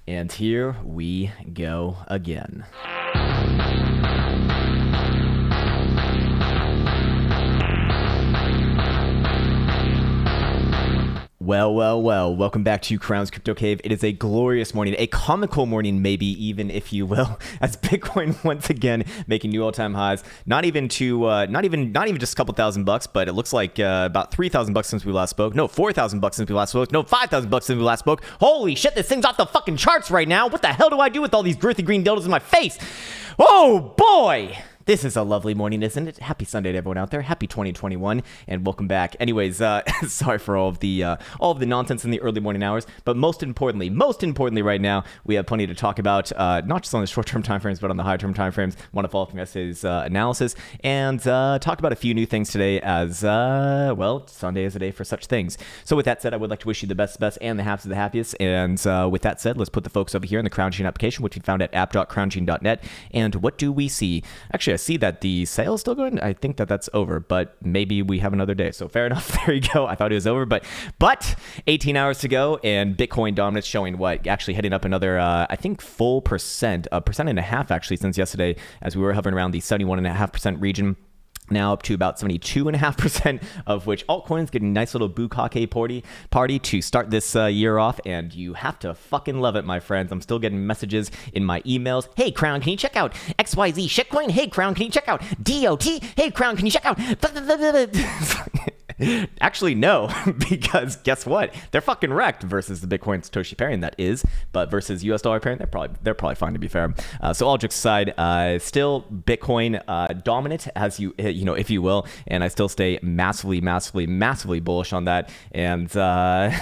And here we go again. Well, welcome back to Krown's Crypto Cave. It is a glorious morning, a comical morning, maybe even, if you will, as Bitcoin once again making new all-time highs. Not even just a couple $1,000, but it looks like about $3,000 since we last spoke. No, $4,000 since we last spoke. No, $5,000 since we last spoke. Holy shit, this thing's off the fucking charts right now. What the hell do I do with all these girthy green dildos in my face? Oh boy! This is a lovely morning, isn't it? Happy Sunday to everyone out there. Happy 2021, and welcome back. Anyways, sorry for all of the nonsense in the early morning hours, but most importantly right now, we have plenty to talk about, not just on the short-term timeframes, but on the high-term timeframes. Want to follow up from yesterday's analysis and talk about a few new things today as, Sunday is a day for such things. So with that said, I would like to wish you the best and the happiest. And with that said, let's put the folks over here in the Krown Gene application, which we found at app.krowngene.net. And what do we see? Actually, I see that the sale is still going. I think that's over, but maybe we have another day. So fair enough. There you go. I thought it was over, but 18 hours to go, and Bitcoin dominance showing what? Actually heading up another, a percent and a half actually since yesterday, as we were hovering around the 71.5% region. Now up to about 72.5%, of which altcoins getting a nice little bukkake party to start this year off, and you have to fucking love it, my friends. I'm still getting messages in my emails. Hey, Krown, can you check out XYZ shitcoin? Hey, Krown, can you check out DOT? Hey, Krown, can you check out... Actually, no, because guess what? They're fucking wrecked versus the Bitcoin Satoshi pairing, that is, but versus US dollar pairing, they're probably fine, to be fair. So all jokes aside, still Bitcoin dominant, as if you will, and I still stay massively bullish on that, and I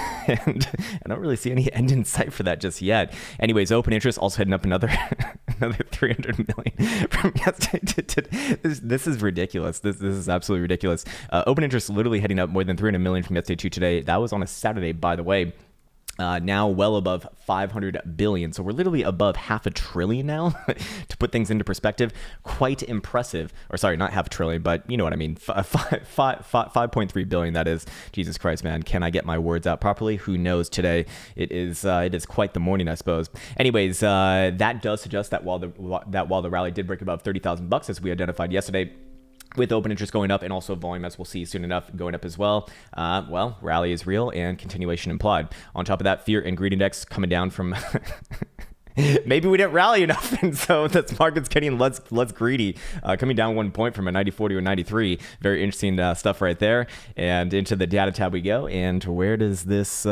don't really see any end in sight for that just yet. Anyways, open interest also heading up another 300 million from yesterday to today. This is ridiculous. This is absolutely ridiculous. Open interest literally heading up more than 300 million from yesterday to today. That was on a Saturday, by the way. Now well above 500 billion. So we're literally above $500 billion now, to put things into perspective. Quite impressive. Or sorry, not $500 billion, but you know what I mean. 5.3 billion, that is. Jesus Christ, man. Can I get my words out properly? Who knows today? It is quite the morning, I suppose. Anyways, that does suggest that while the rally did break above $30,000, as we identified yesterday, with open interest going up and also volume, as we'll see soon enough, going up as well. Rally is real and continuation implied. On top of that, fear and greed index coming down from... Maybe we didn't rally enough, and so this market's getting less greedy, coming down 1 point from a 94 to a 93. Very interesting stuff right there. And into the data tab we go. And where does this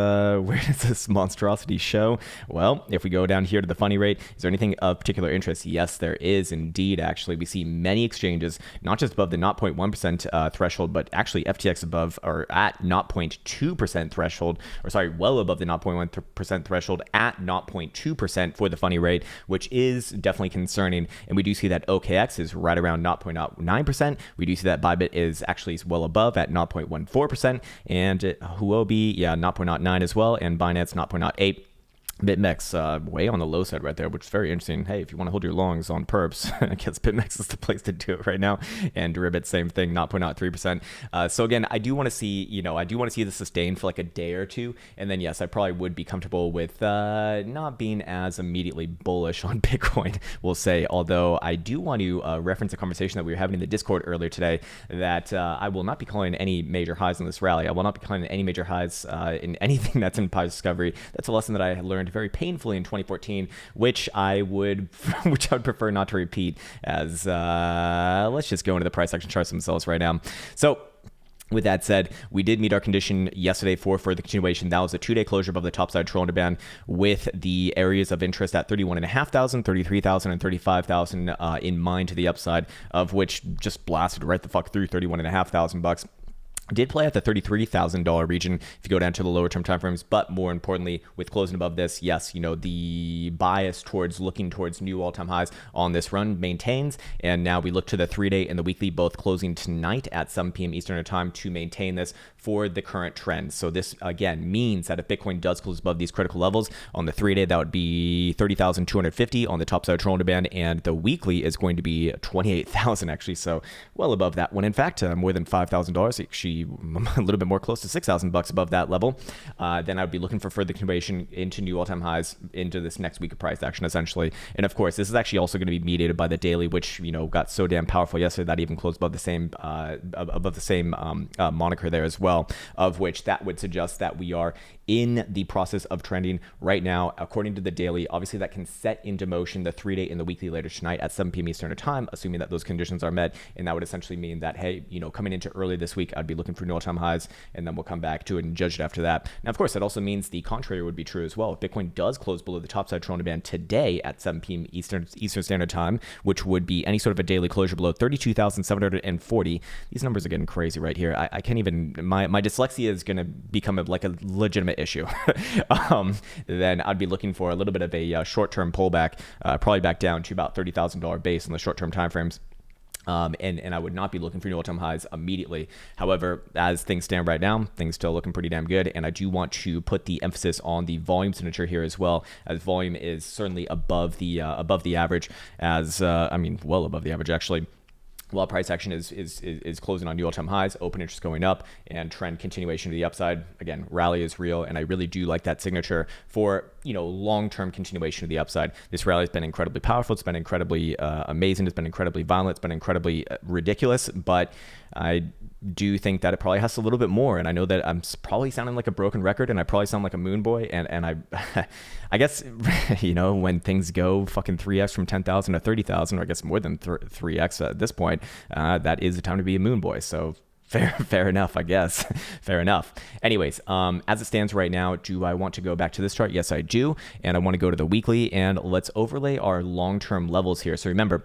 monstrosity show? Well, if we go down here to the funny rate, is there anything of particular interest? Yes, there is indeed. Actually, we see many exchanges not just above the 0.1% threshold, but actually FTX above or at 0.2% threshold, or sorry, well above the 0.1% threshold at 0.2% for the funny rate, which is definitely concerning. And we do see that OKX is right around 0.09%. We do see that Bybit is actually well above at 0.14%, and Huobi, 0.09 as well, and Binance 0.08. BitMEX, way on the low side right there, which is very interesting. Hey, if you want to hold your longs on perps, I guess BitMEX is the place to do it right now. And Deribit, same thing, 0.03%. So again, I do want to see, this sustained for like a day or two. And then yes, I probably would be comfortable with not being as immediately bullish on Bitcoin, we'll say. Although I do want to reference a conversation that we were having in the Discord earlier today, that I will not be calling any major highs in this rally. I will not be calling any major highs in anything that's in Pi Discovery. That's a lesson that I learned very painfully in 2014, which I would prefer not to repeat, as let's just go into the price action charts themselves right now. So with that said, we did meet our condition yesterday for further continuation. That was a 2-day closure above the topside shoulder band, with the areas of interest at 31,500, 33,000, and 35,000 in mind to the upside, of which just blasted right the fuck through $31,500. Did play at the $33,000 region if you go down to the lower term timeframes, but more importantly, with closing above this, yes, the bias towards looking towards new all-time highs on this run maintains, and now we look to the 3-day and the weekly, both closing tonight at 7 p.m. Eastern time to maintain this for the current trend. So this again means that if Bitcoin does close above these critical levels on the 3-day, that would be 30,250 on the top side shoulder band, and the weekly is going to be 28,000 actually, so well above that one. In fact, more than $5,000. Actually, actually a little bit more close to $6,000 above that level, then I would be looking for further continuation into new all-time highs into this next week of price action, essentially. And of course, this is actually also going to be mediated by the daily, which got so damn powerful yesterday that even closed above the same moniker there as well, of which that would suggest that we are in the process of trending right now, according to the daily. Obviously, that can set into motion the 3-day and the weekly later tonight at 7 p.m. Eastern time, assuming that those conditions are met. And that would essentially mean that, hey, coming into early this week, I'd be looking for new all-time highs, and then we'll come back to it and judge it after that. Now, of course, that also means the contrary would be true as well. If Bitcoin does close below the topside Toronto band today at 7 p.m. Eastern Standard Time, which would be any sort of a daily closure below 32,740. These numbers are getting crazy right here. I can't even, my dyslexia is going to become a legitimate issue. Then I'd be looking for a little bit of a short-term pullback, probably back down to about $30,000 base in the short-term timeframes. And I would not be looking for new all-time highs immediately. However, as things stand right now, things still looking pretty damn good. And I do want to put the emphasis on the volume signature here as well, as volume is certainly above the average, well above the average actually. While price action is closing on new all-time highs, open interest going up, and trend continuation to the upside. Again, rally is real, and I really do like that signature for long-term continuation to the upside. This rally has been incredibly powerful. It's been incredibly amazing. It's been incredibly violent. It's been incredibly ridiculous. But I do think that it probably has a little bit more. And I know that I'm probably sounding like a broken record, and I probably sound like a moon boy. And I guess when things go fucking 3x from 10,000 to 30,000, or I guess more than 3x at this point, that is the time to be a moon boy. So fair enough, I guess. Fair enough. Anyways, as it stands right now, do I want to go back to this chart? Yes, I do. And I want to go to the weekly, and let's overlay our long-term levels here. So remember,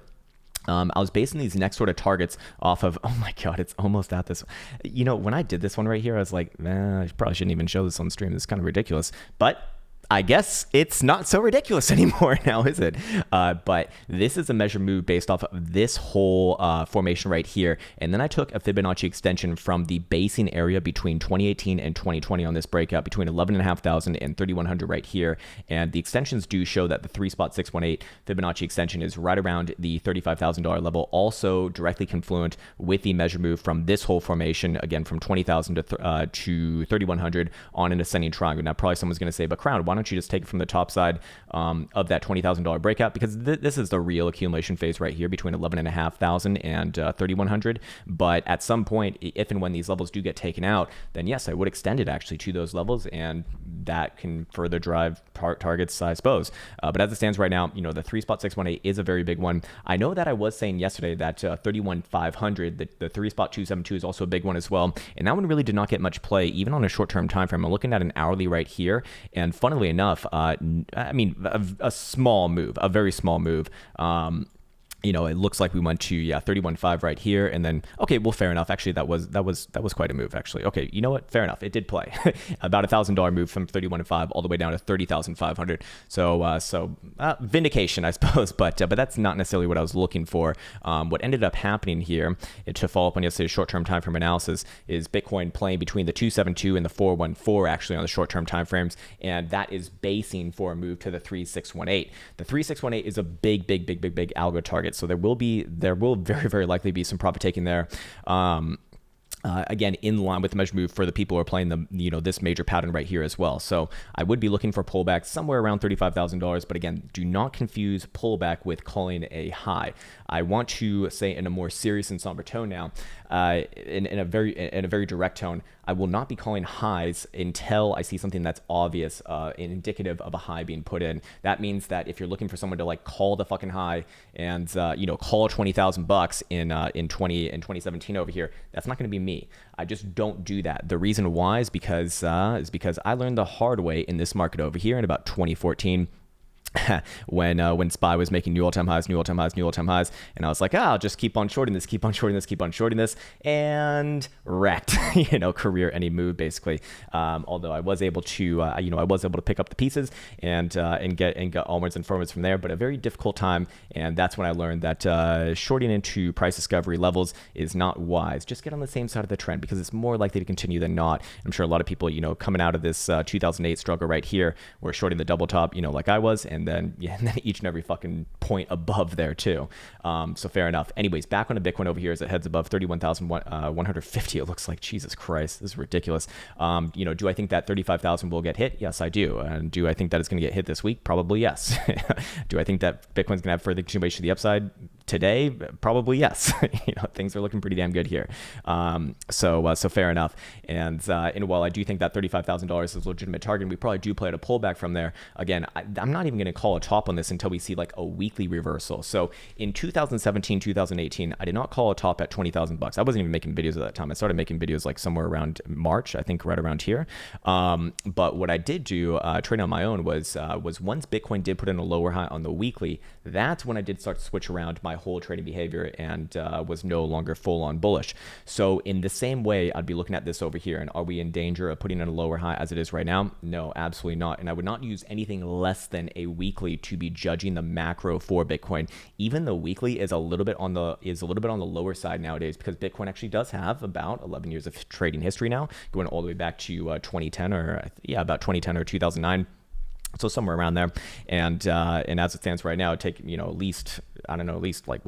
I was basing these next sort of targets off of, oh my God, it's almost at this. When I did this one right here, I was like, I probably shouldn't even show this on stream. This is kind of ridiculous. But I guess it's not so ridiculous anymore now, is it? But this is a measure move based off of this whole formation right here. And then I took a Fibonacci extension from the basing area between 2018 and 2020 on this breakout, between 11,500 and 3,100 right here. And the extensions do show that the 3.618 Fibonacci extension is right around the $35,000 level, also directly confluent with the measure move from this whole formation, again, from 20,000 to 3,100 on an ascending triangle. Now, probably someone's going to say, but Krown, why don't you just take it from the top side of that $20,000 breakout? Because this is the real accumulation phase right here between 11,500 and 3,100. But at some point, if and when these levels do get taken out, then yes, I would extend it actually to those levels, and that can further drive targets, I suppose. But as it stands right now, the 3.618 is a very big one. I know that I was saying yesterday that 31,500, the 3.272 is also a big one as well. And that one really did not get much play, even on a short-term time frame. I'm looking at an hourly right here, and funnily enough, a small move, a very small move. It looks like we went to 31.5 right here, and then okay, well, fair enough. Actually, that was quite a move. Actually, okay, you know what? Fair enough. It did play about $1,000 move from 31.5 all the way down to 30,500. So vindication, I suppose. But that's not necessarily what I was looking for. What ended up happening here, to follow up on yesterday's short-term time frame analysis, is Bitcoin playing between the 272 and the 414 actually on the short-term time frames, and that is basing for a move to the 3618. The 3618 is a big algo target. So there will very, very likely be some profit taking there. Again, in line with the measure move for the people who are playing this major pattern right here as well. So I would be looking for pullback somewhere around $35,000. But again, do not confuse pullback with calling a high. I want to say in a more serious and somber tone now, in a very direct tone, I will not be calling highs until I see something that's obvious and indicative of a high being put in. That means that if you're looking for someone to call the fucking high and call $20,000 in 2017 over here, that's not going to be me. I just don't do that. The reason why is because I learned the hard way in this market over here in about 2014. when SPY was making new all-time highs, and I was like, I'll just keep on shorting this, and wrecked, career any move basically. Although I was able to, pick up the pieces and get onwards and forwards from there, but a very difficult time, and that's when I learned that shorting into price discovery levels is not wise. Just get on the same side of the trend because it's more likely to continue than not. I'm sure a lot of people, coming out of this 2008 struggle right here, were shorting the double top, like I was, and then each and every fucking point above there too. So fair enough. Anyways, back on to Bitcoin over here as it heads above 31,150. It looks like, Jesus Christ, this is ridiculous. Do I think that 35,000 will get hit? Yes, I do. And do I think that it's going to get hit this week? Probably yes. Do I think that Bitcoin's going to have further continuation to the upside today? Probably yes. Things are looking pretty damn good here. So fair enough. And while I do think that $35,000 is a legitimate target, and we probably do play at a pullback from there. Again, I'm not even going to call a top on this until we see like a weekly reversal. So in 2017, 2018, I did not call a top at $20,000. I wasn't even making videos at that time. I started making videos like somewhere around March, I think right around here. But what I did do trading on my own was once Bitcoin did put in a lower high on the weekly, that's when I did start to switch around my whole trading behavior and was no longer full on bullish. So in the same way, I'd be looking at this over here, and are we in danger of putting in a lower high as it is right now? No, absolutely not. And I would not use anything less than a weekly to be judging the macro for Bitcoin. Even the weekly is a little bit on the lower side nowadays, because Bitcoin actually does have about 11 years of trading history now, going all the way back to 2010 about 2010 or 2009. So somewhere around there, and as it stands right now, it take at least like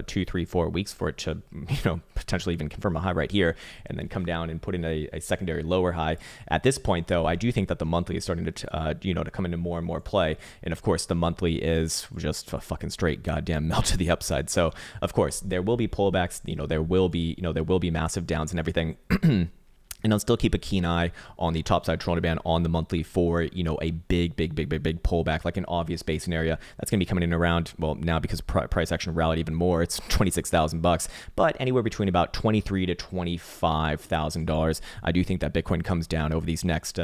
2, 3, 4 weeks for it to potentially even confirm a high right here, and then come down and put in a secondary lower high. At this point, though, I do think that the monthly is starting to to come into more and more play, and of course the monthly is just a fucking straight goddamn melt to the upside. So of course there will be pullbacks, there will be massive downs and everything. And I'll still keep a keen eye on the topside Toronto band on the monthly for, a big pullback, like an obvious basin area. That's going to be coming in around, well, now because price action rallied even more, it's $26,000, but anywhere between about $23,000 to $25,000. I do think that Bitcoin comes down over these next,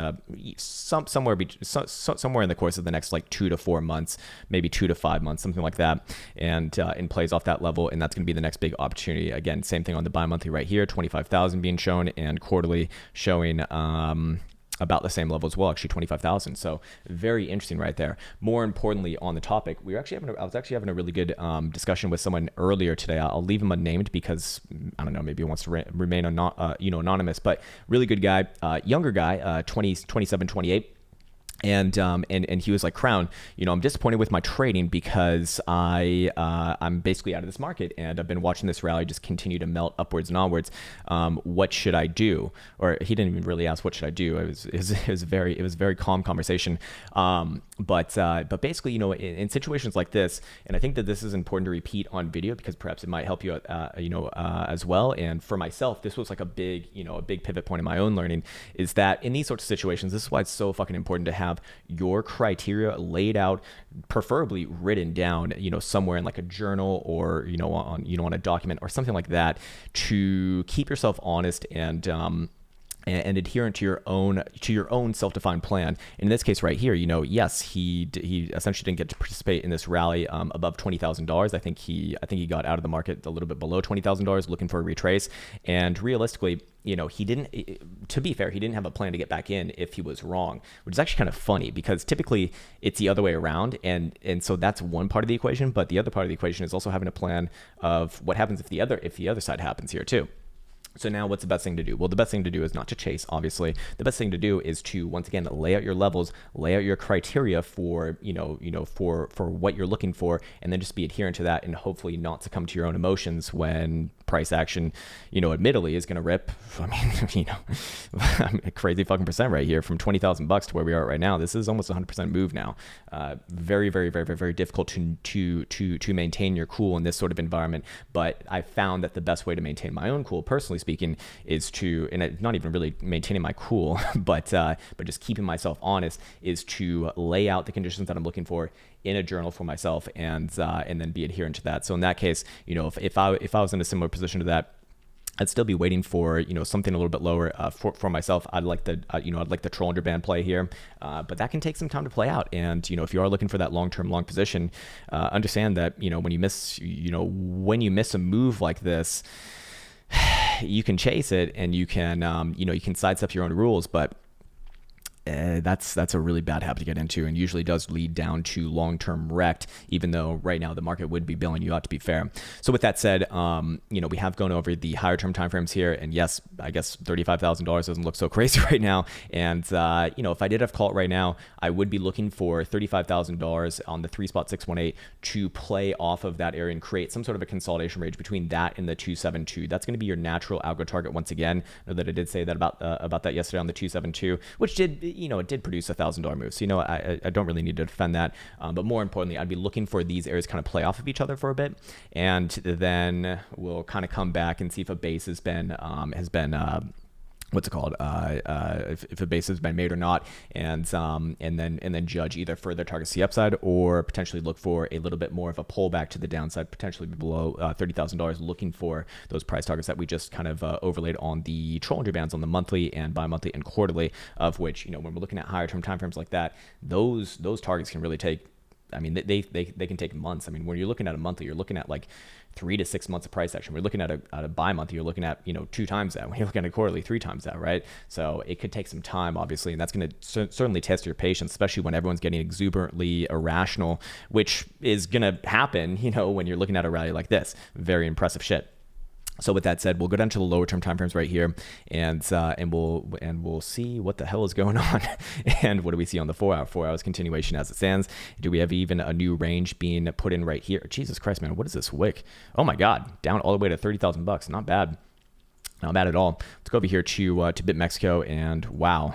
somewhere in the course of the next like 2 to 4 months, maybe 2 to 5 months, something like that, and plays off that level, and that's going to be the next big opportunity. Again, same thing on the bi-monthly right here, 25,000 being shown, and quarterly showing about the same level as well, actually 25,000. So very interesting right there. More importantly, on the topic, I was actually having a really good discussion with someone earlier today. I'll leave him unnamed because I don't know, maybe he wants to remain anonymous, but really good guy, younger guy, 27, 28. And he was like, Krown, I'm disappointed with my trading because I'm basically out of this market, and I've been watching this rally just continue to melt upwards and onwards. What should I do? Or he didn't even really ask what should I do. It was a very calm conversation. But basically, in situations like this, and I think that this is important to repeat on video because perhaps it might help you, as well. And for myself, this was like a big pivot point in my own learning, is that in these sorts of situations, this is why it's so fucking important to have your criteria laid out, preferably written down, somewhere in like a journal or, on a document or something like that, to keep yourself honest and adherent to your own self-defined plan. And in this case right here, yes, he essentially didn't get to participate in this rally above $20,000. I think he got out of the market a little bit below $20,000, looking for a retrace. And realistically, he didn't. To be fair, he didn't have a plan to get back in if he was wrong, which is actually kind of funny because typically it's the other way around. And so that's one part of the equation. But the other part of the equation is also having a plan of what happens if the other side happens here too. So now what's the best thing to do? Well, the best thing to do is not to chase, obviously. The best thing to do is to, once again, lay out your levels, lay out your criteria for, for what you're looking for, and then just be adherent to that and hopefully not succumb to your own emotions when price action, admittedly is going to rip. I mean, a crazy fucking percent right here from $20,000 to where we are right now. This is almost 100% move now. Very, very, very, very, very difficult to maintain your cool in this sort of environment. But I found that the best way to maintain my own cool, personally speaking, is to, and it's not even really maintaining my cool, but just keeping myself honest, is to lay out the conditions that I'm looking for in a journal for myself, and then be adherent to that. So in that case, if I was in a similar position to that, I'd still be waiting for something a little bit lower for myself. I'd like the Trollander band play here, but that can take some time to play out. And if you are looking for that long position, understand that when you miss a move like this, you can chase it and you can you can sidestep your own rules, but that's a really bad habit to get into, and usually does lead down to long-term wrecked, even though right now the market would be bailing you out, to be fair. So with that said, we have gone over the higher term timeframes here, and yes, I guess $35,000 doesn't look so crazy right now. And if I did have to call it right now, I would be looking for $35,000 on the 3.618 to play off of that area and create some sort of a consolidation range between that and the 272. That's going to be your natural algo target once again. I know that I did say that about that yesterday on the 272, which it did produce $1,000 move. So, I don't really need to defend that. But more importantly, I'd be looking for these areas kind of play off of each other for a bit. And then we'll kind of come back and see if a base has been if a base has been made or not, and then judge either further targets the upside or potentially look for a little bit more of a pullback to the downside, potentially below $30,000, looking for those price targets that we just kind of overlaid on the Trolllinger bands on the monthly and bi-monthly and quarterly, of which, when we're looking at higher term timeframes like that, those targets can really take, they can take months. When you're looking at a monthly, you're looking at like 3 to 6 months of price action. We're looking at a bi-month, you're looking at 2 times that. When you're looking at a quarterly, 3 times that, right? So it could take some time, obviously, and that's going to certainly test your patience, especially when everyone's getting exuberantly irrational, which is going to happen, when you're looking at a rally like this. Very impressive shit. So with that said, we'll go down to the lower term timeframes right here, and we'll see what the hell is going on. And what do we see on the 4 hour? 4 hours continuation as it stands. Do we have even a new range being put in right here? Jesus Christ, man, what is this wick? Oh my God, down all the way to $30,000. Not bad. Not bad at all. Let's go over here to Bit Mexico, and wow,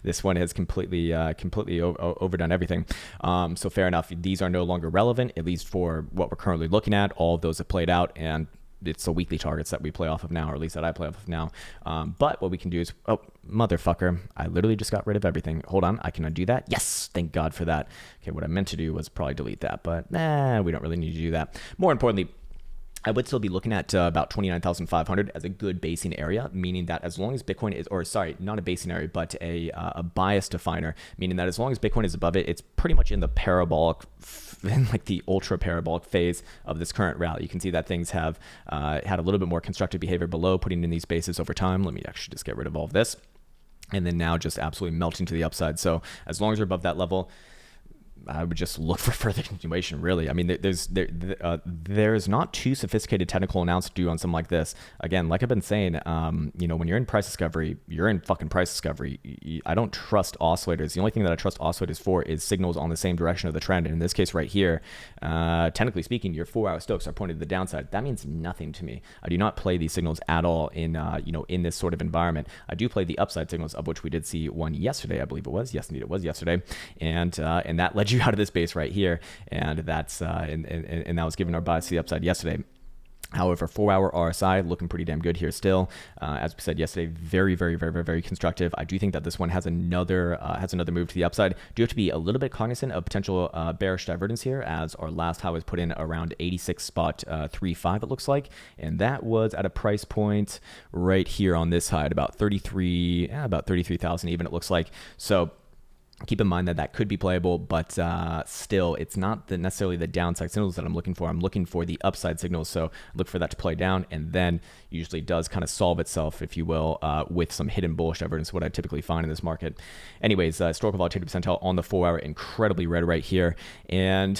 this one has completely overdone everything. So fair enough. These are no longer relevant, at least for what we're currently looking at. All of those have played out, and it's the weekly targets that we play off of now, or at least that I play off of now. But what we can do is, oh, motherfucker, I literally just got rid of everything. Hold on, I can undo that. Yes, thank God for that. Okay, what I meant to do was probably delete that, but we don't really need to do that. More importantly, I would still be looking at about 29,500 as a good basing area, meaning that as long as Bitcoin is, or sorry, not a basing area, but a bias definer, meaning that as long as Bitcoin is above it, it's pretty much in the parabolic, in like the ultra parabolic phase of this current rally. You can see that things have had a little bit more constructive behavior below, putting in these bases over time. Let me actually just get rid of all of this. And then now just absolutely melting to the upside. So as long as we're above that level, I would just look for further continuation, really. There's not too sophisticated technical analysis to do on something like this. Again, like I've been saying, when you're in price discovery, you're in fucking price discovery. I don't trust oscillators. The only thing that I trust oscillators for is signals on the same direction of the trend. And in this case right here, technically speaking, your 4 hour Stokes are pointed to the downside. That means nothing to me. I do not play these signals at all in this sort of environment. I do play the upside signals, of which we did see one yesterday, I believe it was. Yes, indeed, it was yesterday. And that led you out of this base right here, and that's and that was given our bias to the upside yesterday. However, 4 hour RSI looking pretty damn good here still. As we said yesterday, very, very, very, very, very constructive. I do think that this one has another move to the upside. Do have to be a little bit cognizant of potential bearish divergence here, as our last high was put in around 86.35, it looks like, and that was at a price point right here on this high at about 33,000 even, it looks like. So keep in mind that could be playable, but still, it's not necessarily the downside signals that I'm looking for. I'm looking for the upside signals, so look for that to play down, and then usually does kind of solve itself, if you will, with some hidden bullish divergence, what I typically find in this market. Anyways, historical volatility percentile on the 4 hour, incredibly red right here, and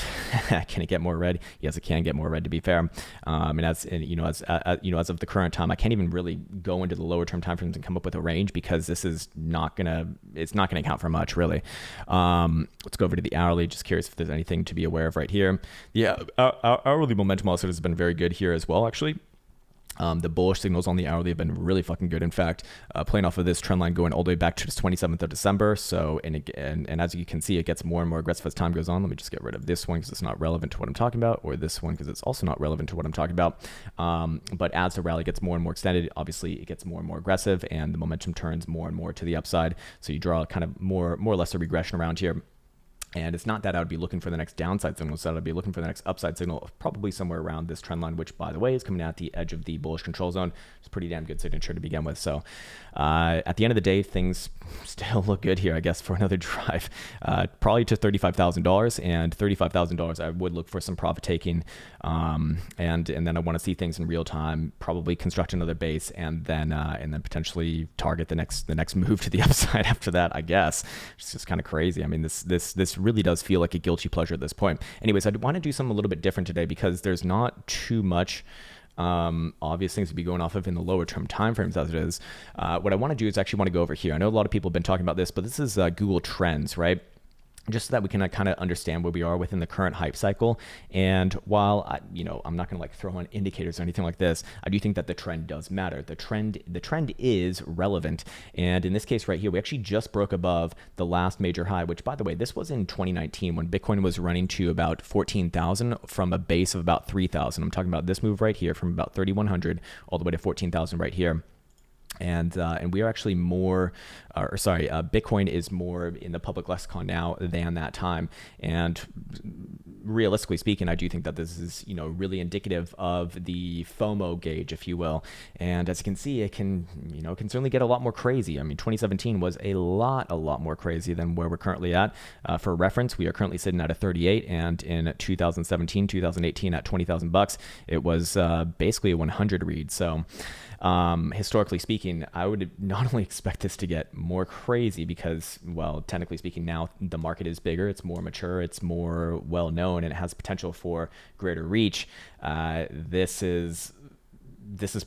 can it get more red? Yes, it can get more red, to be fair. And as of the current time, I can't even really go into the lower term timeframes and come up with a range, because this is not gonna count for much, really. Let's go over to the hourly. Just curious if there's anything to be aware of right here. Yeah, our hourly momentum also has been very good here as well, actually. The bullish signals on the hourly have been really fucking good. In fact, playing off of this trend line going all the way back to the 27th of December. So, and as you can see, it gets more and more aggressive as time goes on. Let me just get rid of this one because it's not relevant to what I'm talking about, or this one because it's also not relevant to what I'm talking about. But as the rally gets more and more extended, obviously it gets more and more aggressive, and the momentum turns more and more to the upside. So you draw kind of more or less a regression around here. And it's not that I would be looking for the next downside signal, so I'd be looking for the next upside signal, probably somewhere around this trend line, which, by the way, is coming out at the edge of the bullish control zone. It's a pretty damn good signature to begin with. So at the end of the day, things still look good here, I guess, for another drive. Probably to $35,000, and $35,000, I would look for some profit taking. And then I want to see things in real time, probably construct another base, and then potentially target the next move to the upside after that, I guess. It's just kind of crazy. I mean, this really does feel like a guilty pleasure at this point. Anyways, I want to do something a little bit different today because there's not too much obvious things to be going off of in the lower term timeframes as it is. What I want to do is actually want to go over here. I know a lot of people have been talking about this, but this is Google Trends, right? Just so that we can kind of understand where we are within the current hype cycle. And while I'm not going to like throw on indicators or anything like this, I do think that the trend does matter. The trend is relevant. And in this case right here, we actually just broke above the last major high, which, by the way, this was in 2019 when Bitcoin was running to about 14,000 from a base of about 3,000. I'm talking about this move right here from about 3,100 all the way to 14,000 right here. And we are actually Bitcoin is more in the public lexicon now than that time. And realistically speaking, I do think that this is, really indicative of the FOMO gauge, if you will. And as you can see, it can certainly get a lot more crazy. I mean, 2017 was a lot more crazy than where we're currently at. For reference, we are currently sitting at a 38, and in 2017, 2018 at $20,000, it was basically a 100 read. So historically speaking, I would not only expect this to get more crazy because, well, technically speaking, now the market is bigger, it's more mature, it's more well known, and it has potential for greater reach. This is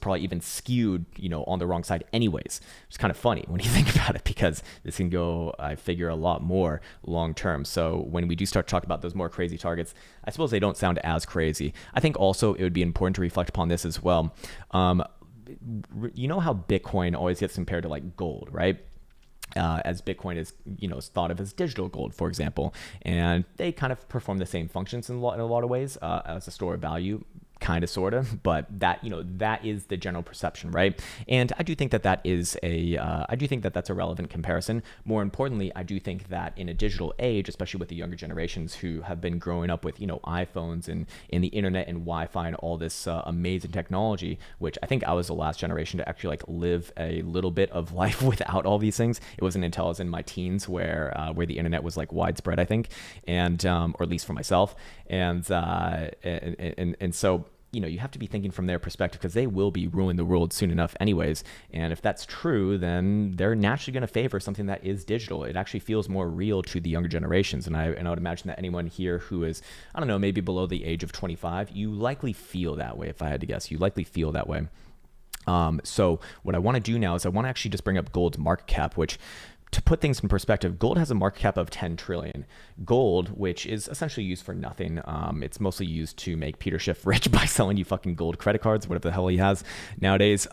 probably even skewed, on the wrong side anyways. It's kind of funny when you think about it because this can go, I figure, a lot more long term. So when we do start to talk about those more crazy targets, I suppose they don't sound as crazy. I think also it would be important to reflect upon this as well. You know how Bitcoin always gets compared to like gold, right? As Bitcoin is, thought of as digital gold, for example, and they kind of perform the same functions in a lot of ways as a store of value. Kind of, sort of, but that is the general perception, right? And I do think that that's a relevant comparison. More importantly, I do think that in a digital age, especially with the younger generations who have been growing up with, iPhones and in the internet and Wi-Fi and all this amazing technology, which I think I was the last generation to actually like live a little bit of life without all these things. It wasn't until I was in my teens where the internet was like widespread, I think, and or at least for myself, and so. You have to be thinking from their perspective because they will be ruling the world soon enough anyways. And if that's true, then they're naturally going to favor something that is digital. It actually feels more real to the younger generations. And I would imagine that anyone here who is, I don't know, maybe below the age of 25, you likely feel that way. If I had to guess, you likely feel that way. So what I want to do now is I want to actually just bring up gold's market cap, which, to put things in perspective, gold has a market cap of 10 trillion. Gold, which is essentially used for nothing, it's mostly used to make Peter Schiff rich by selling you fucking gold credit cards, whatever the hell he has nowadays,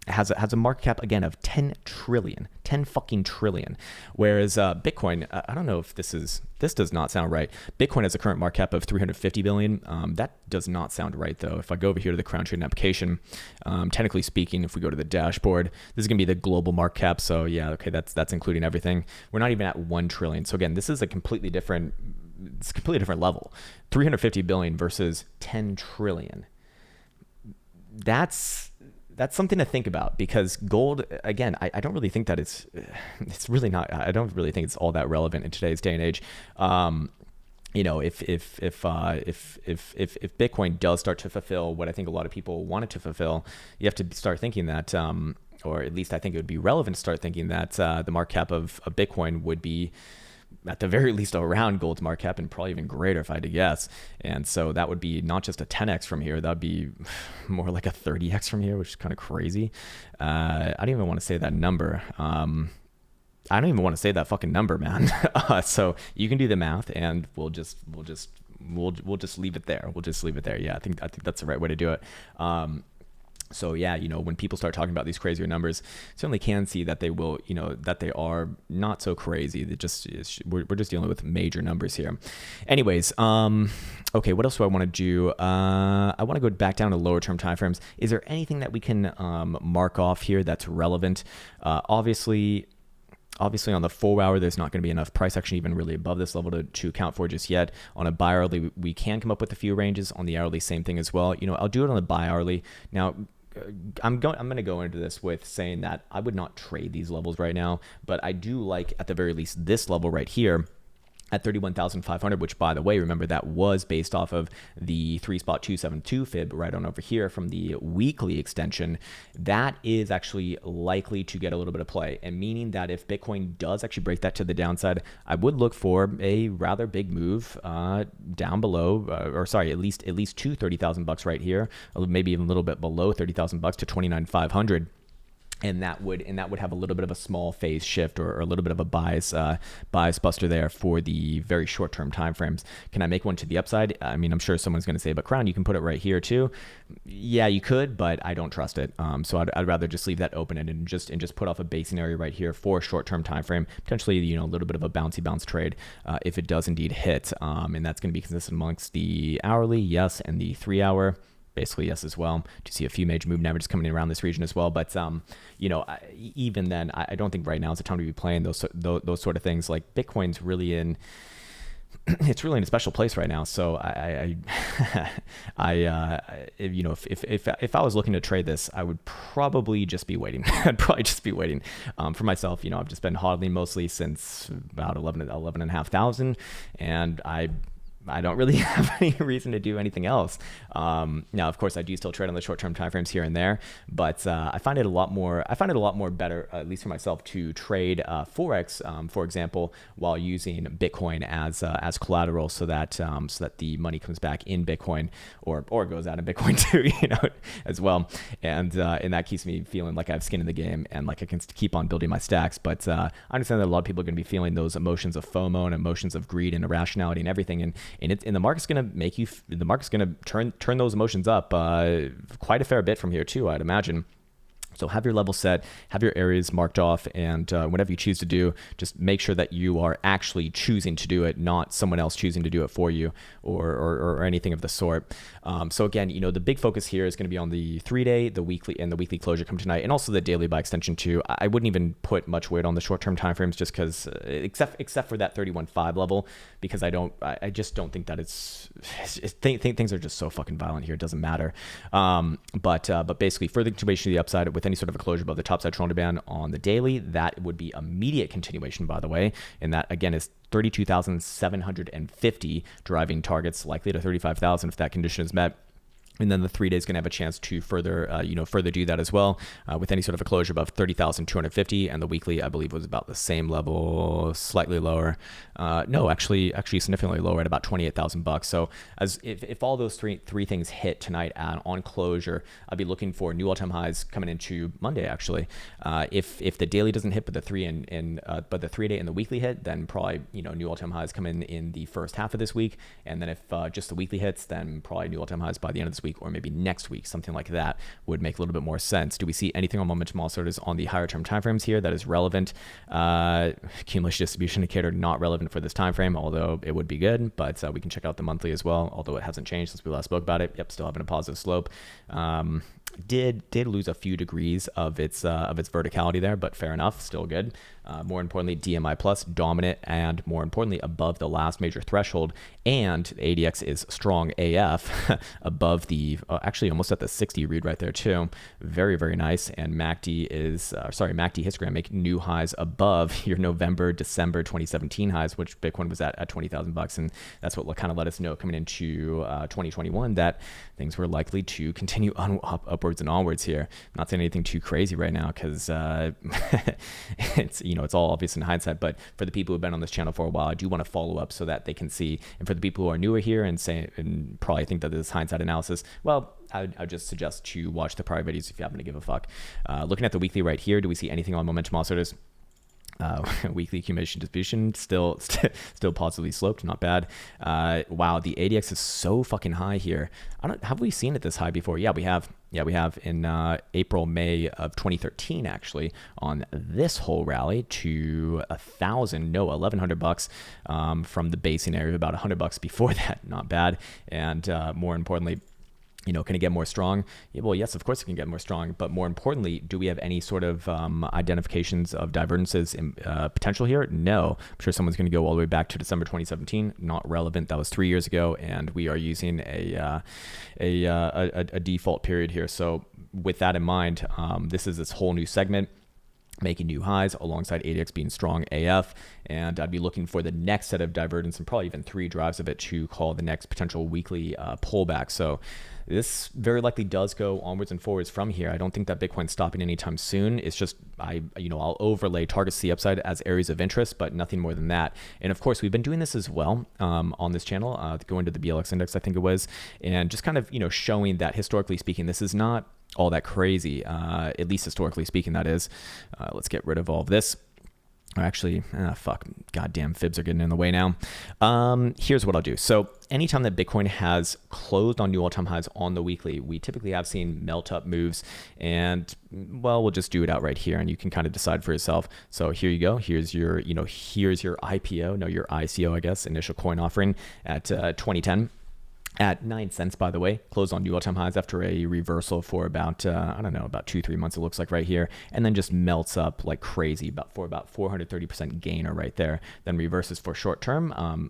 has a market cap, again, of 10 trillion. 10 fucking trillion. Whereas Bitcoin, I don't know if this does not sound right. Bitcoin has a current market cap of 350 billion. That does not sound right, though. If I go over here to the Krown trading application, technically speaking, if we go to the dashboard, this is going to be the global market cap. So yeah, okay, that's including everything. We're not even at 1 trillion. So again, this is a completely different level. 350 billion versus 10 trillion. That's something to think about because gold, again, I don't really think that it's really not, I don't really think it's all that relevant in today's day and age. If Bitcoin does start to fulfill what I think a lot of people want it to fulfill, you have to start thinking that, or at least I think it would be relevant to start thinking that the market cap of Bitcoin would be at the very least around gold's market cap and probably even greater if I had to guess. And so that would be not just a 10x from here, that would be more like a 30x from here, which is kind of crazy. I don't even want to say that number. I don't even want to say that fucking number, man. So you can do the math and we'll just leave it there. We'll just leave it there. Yeah, I think that's the right way to do it. So yeah, when people start talking about these crazier numbers, certainly can see that they will, that they are not so crazy. We're just dealing with major numbers here. Anyways, okay, what else do I want to do? I want to go back down to lower term timeframes. Is there anything that we can mark off here that's relevant? Obviously, Obviously, on the 4-hour, there's not going to be enough price action even really above this level to account for just yet. On a buy hourly, we can come up with a few ranges. On the hourly, same thing as well. I'll do it on the buy hourly. Now, I'm going to go into this with saying that I would not trade these levels right now, but I do like, at the very least, this level right here at 31,500, which, by the way, remember that was based off of the 3.272 fib right on over here from the weekly extension. That is actually likely to get a little bit of play, and meaning that if Bitcoin does actually break that to the downside, I would look for a rather big move down below, or sorry, at least to 30,000 bucks right here, maybe even a little bit below 30,000 bucks to 29,500. And that would have a little bit of a small phase shift or a little bit of a bias buster there for the very short-term timeframes. Can I make one to the upside? I mean, I'm sure someone's going to say, but Krown, you can put it right here too. Yeah, you could, but I don't trust it. So I'd rather just leave that open and just put off a basing area right here for a short-term time frame, potentially a little bit of a bouncy bounce trade if it does indeed hit. And that's going to be consistent amongst the hourly, yes, and the 3-hour. Basically, yes, as well. To see a few major moving averages coming in around this region as well. But even then, I don't think right now is the time to be playing those sort of things. Like Bitcoin's really in. It's really in a special place right now. So if I was looking to trade this, I would probably just be waiting. I'd probably just be waiting. For myself, I've just been hodling mostly since about 11,500, and I don't really have any reason to do anything else. Now, of course, I do still trade on the short-term timeframes here and there, but I find it a lot more better, at least for myself, to trade forex, for example, while using Bitcoin as collateral, so that the money comes back in Bitcoin or goes out in Bitcoin too, as well, and that keeps me feeling like I have skin in the game and like I can keep on building my stacks. But I understand that a lot of people are going to be feeling those emotions of FOMO and emotions of greed and irrationality and everything, and the market's going to turn those emotions up quite a fair bit from here too, I'd imagine. So have your level set, have your areas marked off, and whatever you choose to do, just make sure that you are actually choosing to do it, not someone else choosing to do it for you or anything of the sort. So again, the big focus here is going to be on the 3-day, the weekly, and the weekly closure come tonight, and also the daily by extension too. I wouldn't even put much weight on the short-term timeframes just because, except for that 31.5 level, because I just don't think that things are just so fucking violent here. It doesn't matter. But basically, further continuation to the upside with any sort of a closure above the topside shoulder band on the daily, that would be immediate continuation, by the way, and that again is 32,750, driving targets likely to 35,000 if that condition is met. And then the 3 days going to have a chance to further do that as well, with any sort of a closure above 30,250, and the weekly I believe was about the same level, slightly lower. No, actually significantly lower at about 28,000 bucks. So as if all those three things hit tonight on closure, I'd be looking for new all-time highs coming into Monday. Actually, if the daily doesn't hit, but the 3-day and the weekly hit, then probably new all-time highs come in the first half of this week, and then if just the weekly hits, then probably new all-time highs by the end of this week or maybe next week. Something like that would make a little bit more sense. Do we see anything on momentum oscillators on the higher term timeframes here that is relevant? Cumulation distribution indicator not relevant for this time frame, although it would be good. But we can check out the monthly as well, although it hasn't changed since we last spoke about it. Yep, still having a positive slope. Did lose a few degrees of its verticality there, but fair enough, still good. More importantly, DMI plus dominant, and more importantly, above the last major threshold, and ADX is strong AF above the actually almost at the 60 read right there too. Very, very nice. And MACD histogram make new highs above your November, December 2017 highs, which Bitcoin was at 20,000 bucks, and that's what kind of let us know coming into 2021 that things were likely to continue upwards and onwards here. I'm not saying anything too crazy right now because it's all obvious in hindsight, but for the people who've been on this channel for a while, I do want to follow up so that they can see. And for the people who are newer here and probably think that this is hindsight analysis, well, I'd just suggest to watch the prior videos if you happen to give a fuck. Looking at the weekly right here, do we see anything on momentum oscillators? Weekly accumulation distribution still positively sloped, not bad. Wow, the ADX is so fucking high here. Have we seen it this high before? Yeah, we have in April, May of 2013, actually, on this whole rally to 1,100 bucks from the basing area of about $100 before that. Not bad. And more importantly, Can it get more strong? Yeah, well, yes, of course it can get more strong. But more importantly, do we have any sort of identifications of divergences in potential here? No. I'm sure someone's going to go all the way back to December 2017. Not relevant. That was 3 years ago, and we are using a default period here. So with that in mind, this is this whole new segment, making new highs alongside ADX being strong AF, and I'd be looking for the next set of divergence and probably even 3 drives of it to call the next potential weekly pullback. So this very likely does go onwards and forwards from here. I don't think that Bitcoin's stopping anytime soon. It's just I'll overlay target C upside as areas of interest, but nothing more than that. And of course, we've been doing this as well on this channel, going to the BLX index, I think it was, and just kind of showing that historically speaking, this is not all that crazy, at least historically speaking, that is. Let's get rid of all of this. Actually, fuck, goddamn fibs are getting in the way now. Here's what I'll do. So anytime that Bitcoin has closed on new all-time highs on the weekly, we typically have seen melt up moves, and well, we'll just do it out right here, and you can kind of decide for yourself. So here you go. Here's your, here's your IPO, no, your ICO, I guess, initial coin offering at 2010. At 9 cents, by the way, closed on new all-time highs after a reversal for about, I don't know, about 2-3 months, it looks like right here, and then just melts up like crazy for about 430% gainer right there. Then reverses for short term,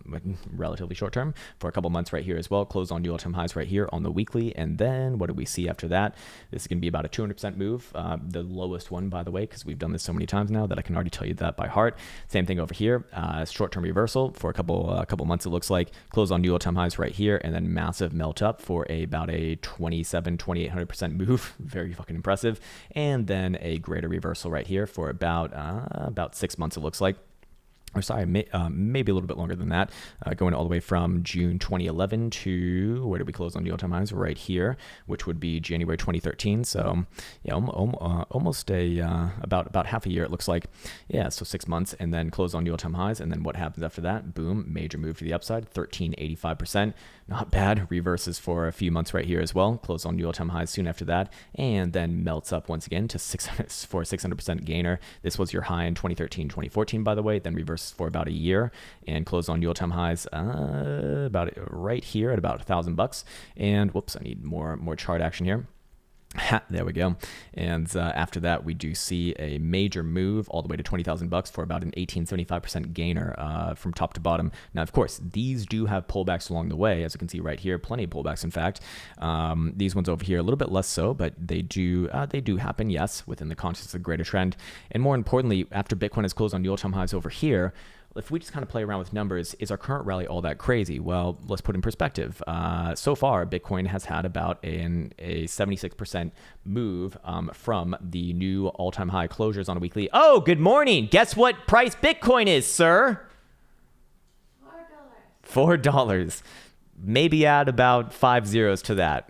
relatively short term, for a couple months right here as well. Closed on new all-time highs right here on the weekly, and then what do we see after that? This is going to be about a 200% move, the lowest one, by the way, because we've done this so many times now that I can already tell you that by heart. Same thing over here, short-term reversal for a couple months, it looks like. Closed on new all-time highs right here, and then massive melt up for about a 2800% move, very fucking impressive, and then a greater reversal right here for about 6 months, it looks like. Or sorry, maybe a little bit longer than that, going all the way from June 2011 to, where did we close on new all-time highs? Right here, which would be January 2013. So yeah, almost about half a year, it looks like. Yeah, so 6 months, and then close on new all-time highs, and then what happens after that? Boom, major move to the upside, 1385%. Not bad. Reverses for a few months right here as well. Close on new all-time highs soon after that, and then melts up once again to 600% gainer. This was your high in 2013, 2014, by the way. Then reverses for about a year and closed on new all-time highs about right here at about $1,000. And whoops, I need more chart action here. There we go. And after that, we do see a major move all the way to $20,000 for about an 1875% gainer from top to bottom. Now, of course, these do have pullbacks along the way, as you can see right here. Plenty of pullbacks, in fact. These ones over here, a little bit less so, but they do happen, yes, within the context of the greater trend. And more importantly, after Bitcoin has closed on new all-time highs over here, if we just kind of play around with numbers, is our current rally all that crazy? Well, let's put in perspective. So far, Bitcoin has had about a 76% move from the new all-time high closures on a weekly. Oh, good morning. Guess what price Bitcoin is, sir? $4. Maybe add about 5 zeros to that.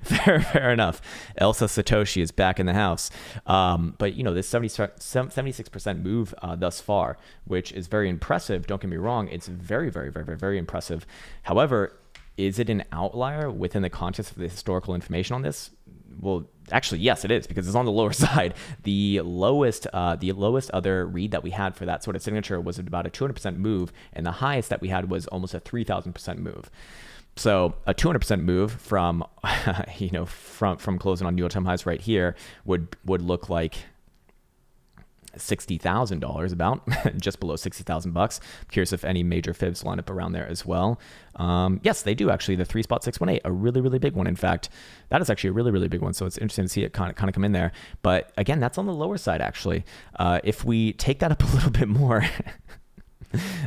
Fair enough. Elsa Satoshi is back in the house. But this 76% move thus far, which is very impressive. Don't get me wrong. It's very, very, very, very, very impressive. However, is it an outlier within the context of the historical information on this? Well, actually, yes, it is, because it's on the lower side. The lowest other read that we had for that sort of signature was about a 200% move, and the highest that we had was almost a 3,000% move. So a 200% move from, from closing on new all-time highs right here would look like $60,000, about just below $60,000. Curious if any major fibs line up around there as well. Yes, they do actually. The 3.618, a really, really big one. In fact, that is actually a really, really big one. So it's interesting to see it kind of come in there. But again, that's on the lower side actually. If we take that up a little bit more.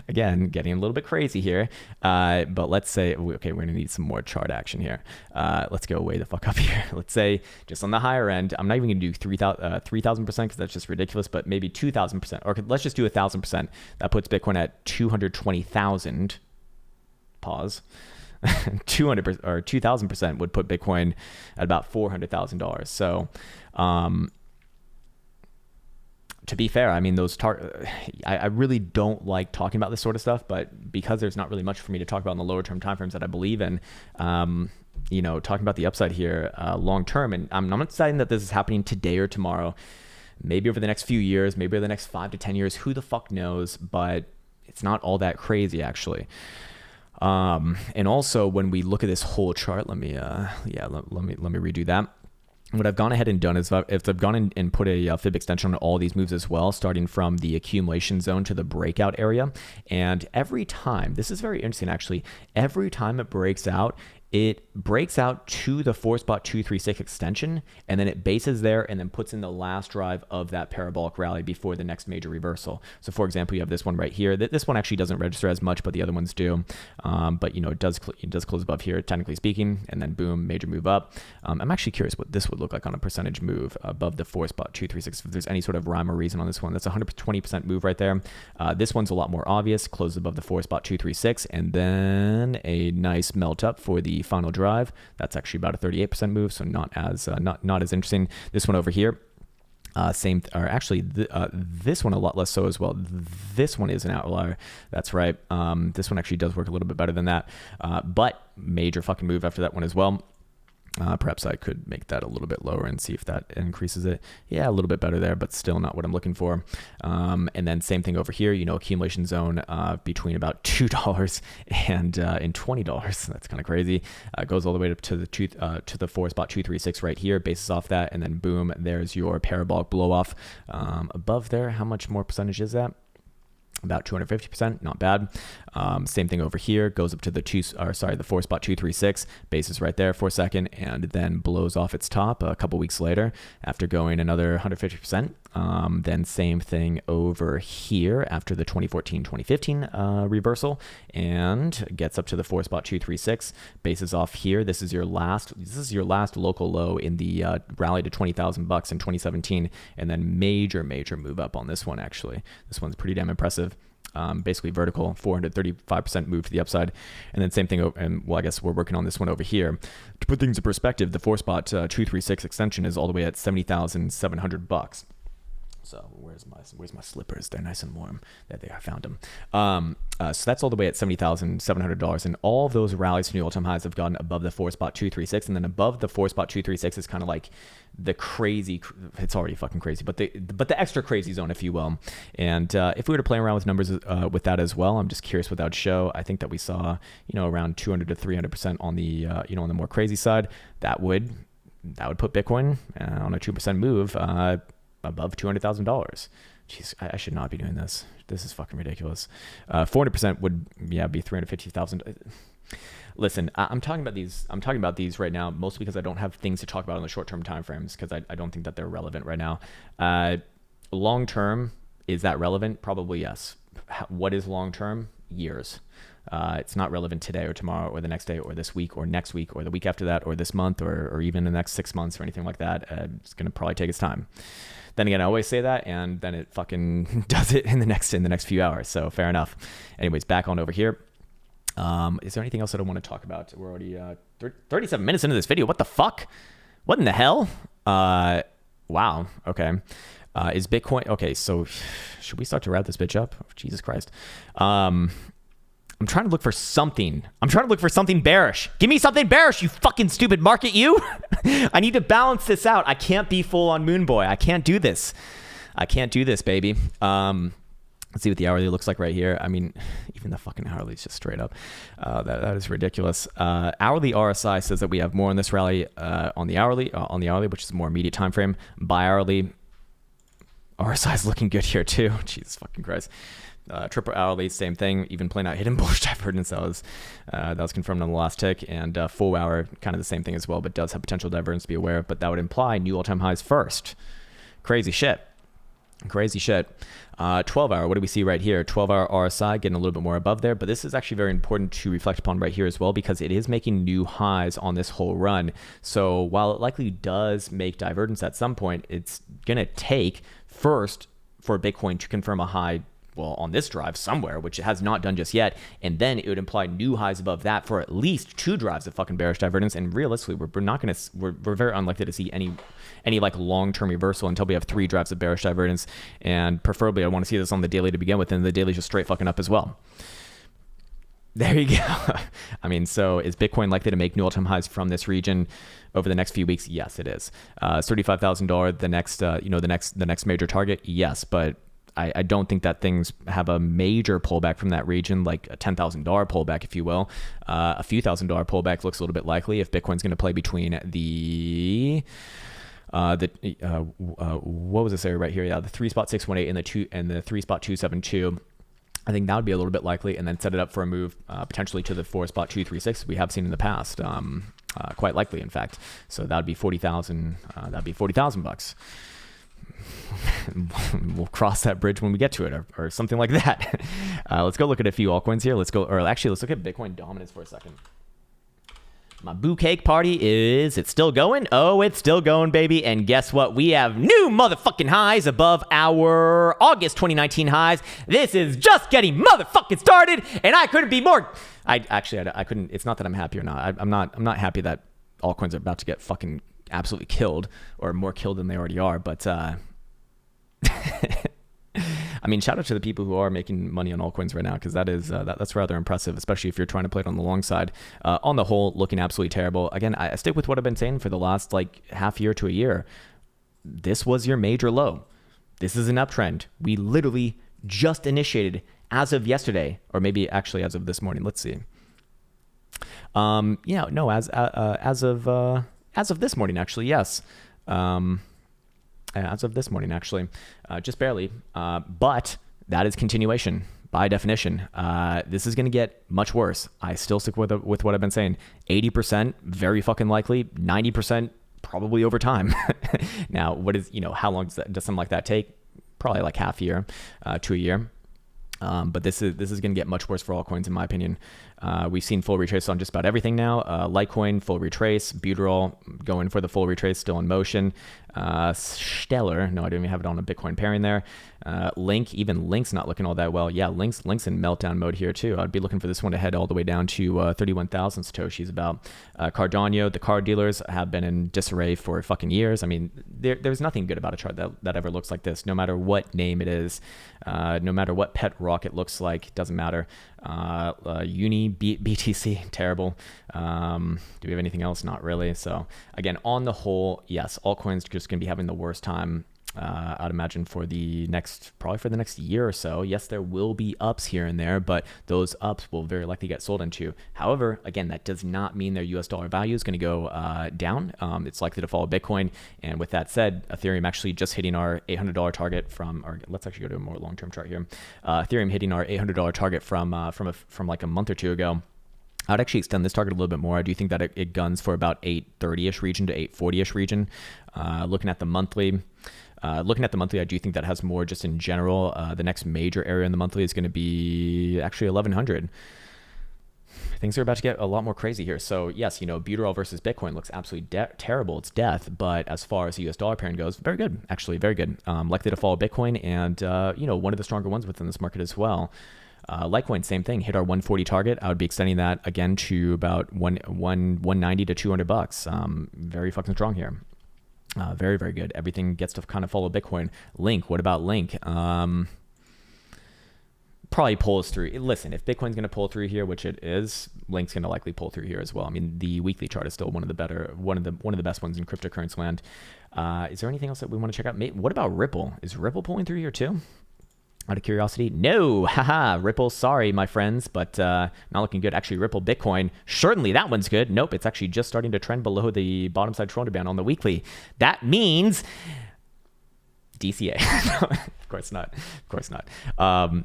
Again, getting a little bit crazy here, but let's say, okay, we're gonna need some more chart action here. Let's go way the fuck up here. Let's say just on the higher end, I'm not even gonna do 3,000% because that's just ridiculous, but maybe 2,000%, or let's just do 1,000%. That puts Bitcoin at 220,000. Pause. 200% or 2,000% would put Bitcoin at about $400,000. So, to be fair, I mean, I really don't like talking about this sort of stuff, but because there's not really much for me to talk about in the lower term timeframes that I believe in, talking about the upside here long term, and I'm not saying that this is happening today or tomorrow, maybe over the next few years, maybe over the next 5 to 10 years, who the fuck knows, but it's not all that crazy actually. And also when we look at this whole chart, let me redo that. What I've gone ahead and done is I've gone in and put a fib extension on all these moves as well, starting from the accumulation zone to the breakout area. And every time, this is very interesting actually, every time it breaks out to the 4-spot-236 extension, and then it bases there and then puts in the last drive of that parabolic rally before the next major reversal. So for example, you have this one right here. This one actually doesn't register as much, but the other ones do. But it does close above here, technically speaking, and then boom, major move up. I'm actually curious what this would look like on a percentage move above the 4-spot-236. If there's any sort of rhyme or reason on this one, that's 120% move right there. This one's a lot more obvious, closes above the 4-spot-236, and then a nice melt up for the final drive. That's actually about a 38% move, so not as interesting. This one over here, this one a lot less so as well. This one is an outlier. That's right. This one actually does work a little bit better than that, but major fucking move after that one as well. Perhaps I could make that a little bit lower and see if that increases it. Yeah, a little bit better there, but still not what I'm looking for. And then same thing over here, accumulation zone between about $2 and $20. That's kind of crazy. Goes all the way up to the 4-spot-236 right here, bases off that, and then boom, there's your parabolic blow off. Above there, how much more percentage is that? About 250%, not bad. Same thing over here, goes up to the 4-spot-236, bases right there for a second, and then blows off its top a couple weeks later after going another 150%. Then same thing over here after the 2014-2015 reversal, and gets up to the 4-spot-236, bases off here. This is your last local low in the rally to $20,000 in 2017, and then major move up on this one. Actually, this one's pretty damn impressive. Basically vertical, 435% move to the upside. And then same thing, and well, I guess we're working on this one over here. To put things in perspective, the 4-spot-236 extension is all the way at $70,700. So where's my slippers? They're nice and warm. There they are, I found them. So that's all the way at $70,700, and all of those rallies to new all-time highs have gone above the 4-spot-236, and then above the 4-spot-236 is kind of like the crazy. It's already fucking crazy, but the extra crazy zone, if you will. And if we were to play around with numbers with that as well, I'm just curious without show. I think that we saw around 200 to 300% on the on the more crazy side. That would put Bitcoin on a 2% move. Above $200,000. Jeez, I should not be doing this. This is fucking ridiculous. 400% would be 350,000. Listen, I'm talking about these right now mostly because I don't have things to talk about in the short-term time frames, because I don't think that they're relevant right now. Long term, is that relevant? Probably yes. What is long term? Years. It's not relevant today or tomorrow or the next day or this week or next week or the week after that or this month or even the next 6 months or anything like that. It's going to probably take its time. Then again, I always say that, and then it fucking does it in the next few hours. So fair enough. Anyways, back on over here. Is there anything else that I want to talk about? We're already 37 minutes into this video. What the fuck? What in the hell? Wow. Okay. Is Bitcoin... Okay, so should we start to wrap this bitch up? Oh, Jesus Christ. I'm trying to look for something. I'm trying to look for something bearish. Give me something bearish, you fucking stupid market, you. I need to balance this out. I can't be full on Moon Boy. I can't do this. I can't do this, baby. Let's see what the hourly looks like right here. I mean, even the fucking hourly is just straight up. That is ridiculous. Hourly RSI says that we have more on this rally on the hourly, which is a more immediate time frame. Bi-hourly, RSI is looking good here too. Jesus fucking Christ. Triple hourly, same thing, even playing out hidden bullish divergence. That was confirmed on the last tick, and full hour, kind of the same thing as well, but does have potential divergence to be aware of, but that would imply new all-time highs first. Crazy shit. 12 hour, what do we see right here? 12-hour RSI getting a little bit more above there, but this is actually very important to reflect upon right here as well, because it is making new highs on this whole run. So while it likely does make divergence at some point, it's gonna take first for Bitcoin to confirm a high, well, on this drive somewhere, which it has not done just yet, and then it would imply new highs above that for at least 2 drives of fucking bearish divergence. And realistically, we're very unlikely to see any like long-term reversal until we have 3 drives of bearish divergence, and preferably I want to see this on the daily to begin with, and the daily just straight fucking up as well. There you go. I mean, so is Bitcoin likely to make new all-time highs from this region over the next few weeks? Yes, it is. $35,000, the next major target. Yes, but I don't think that things have a major pullback from that region, like a $10,000 pullback, if you will. A few $1,000 pullback looks a little bit likely if Bitcoin's going to play between what was this area right here? Yeah, the 3.618 and the 3.272. I think that would be a little bit likely, and then set it up for a move potentially to the 4.236 we have seen in the past. Quite likely, in fact. So that would be 40,000. That'd be 40,000 bucks. We'll cross that bridge when we get to it, or something like that. Let's go look at a few altcoins here. Let's look at Bitcoin dominance for a second. My boo cake party it's still going? Oh, it's still going, baby. And guess what? We have new motherfucking highs above our August 2019 highs. This is just getting motherfucking started, and I couldn't be more. I couldn't. It's not that I'm happy or not. I'm not happy that altcoins are about to get fucking absolutely killed, or more killed than they already are. But I mean, shout out to the people who are making money on altcoins right now, because that's rather impressive, especially if you're trying to play it on the long side. On the whole, looking absolutely terrible. Again, I stick with what I've been saying for the last like half year to a year. This was your major low. This is an uptrend. We literally just initiated as of yesterday, or maybe actually as of this morning. Let's see. As of this morning, actually, yes. As of this morning, actually, just barely. But that is continuation by definition. This is going to get much worse. I still stick with what I've been saying. 80% very fucking likely. 90% probably over time. Now, how long does something like that take? Probably like half year to a year. But this is going to get much worse for altcoins, in my opinion. We've seen full retrace on just about everything now. Litecoin, full retrace. Butyrol going for the full retrace, still in motion. Stellar, no, I didn't even have it on a Bitcoin pairing there. Link, even Link's not looking all that well. Yeah, Link's in meltdown mode here too. I'd be looking for this one to head all the way down to 31,000 Satoshis about. Cardano, the card dealers have been in disarray for fucking years. I mean, there's nothing good about a chart that ever looks like this, no matter what name it is, no matter what pet rock it looks like, doesn't matter. BTC, terrible. Do we have anything else? Not really. So again, on the whole, yes, altcoins just going to be having the worst time. I'd imagine probably for the next year or so. Yes, there will be ups here and there, but those ups will very likely get sold into. However, again, that does not mean their US dollar value is going to go down. It's likely to follow Bitcoin. And with that said, Ethereum actually just hitting our $800 target let's actually go to a more long-term chart here. Ethereum hitting our $800 target from like a month or two ago. I'd actually extend this target a little bit more. I do think that it guns for about 830-ish region to 840-ish region. Looking at the monthly, I do think that has more just in general. The next major area in the monthly is going to be actually 1100. Things are about to get a lot more crazy here. So yes, Butyrol versus Bitcoin looks absolutely terrible. It's death. But as far as the US dollar pairing goes, very good. Actually, very good. Likely to follow Bitcoin, and one of the stronger ones within this market as well. Litecoin, same thing. Hit our 140 target. I would be extending that again to about 190 to $200. Very fucking strong here. Very, very good. Everything gets to kind of follow Bitcoin. Link, what about Link? Probably pulls through. Listen, if Bitcoin's going to pull through here, which it is, Link's going to likely pull through here as well. I mean, the weekly chart is still one of the best ones in cryptocurrency land. Is there anything else that we want to check out? What about Ripple? Is Ripple pulling through here too? Out of curiosity, no, haha, Ripple, sorry, my friends, but not looking good. Actually, Ripple Bitcoin, certainly that one's good. Nope, it's actually just starting to trend below the bottom side Toronto band on the weekly. That means DCA. No, of course not.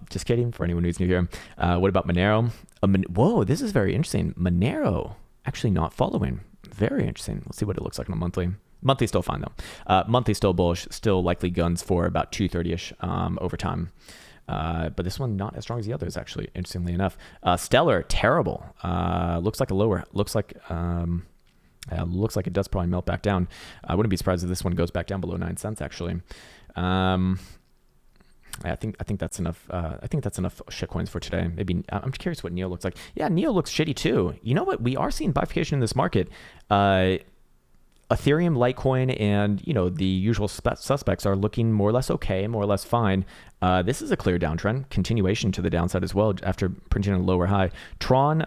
Just kidding, for anyone who's new here. What about Monero? Whoa, this is very interesting. Monero actually not following. Very interesting. Let's see what it looks like on a monthly. Monthly still fine though. Monthly still bullish, still likely guns for about 230-ish over time. But this one not as strong as the others, actually, interestingly enough. Stellar, terrible. Looks like a lower. Looks like it does probably melt back down. I wouldn't be surprised if this one goes back down below 9 cents, actually. I think that's enough. I think that's enough shitcoins for today. Maybe I'm curious what Neo looks like. Yeah, Neo looks shitty too. You know what? We are seeing bifurcation in this market. Ethereum, Litecoin, and the usual suspects are looking more or less okay, more or less fine. This is a clear downtrend, continuation to the downside as well after printing a lower high. Tron,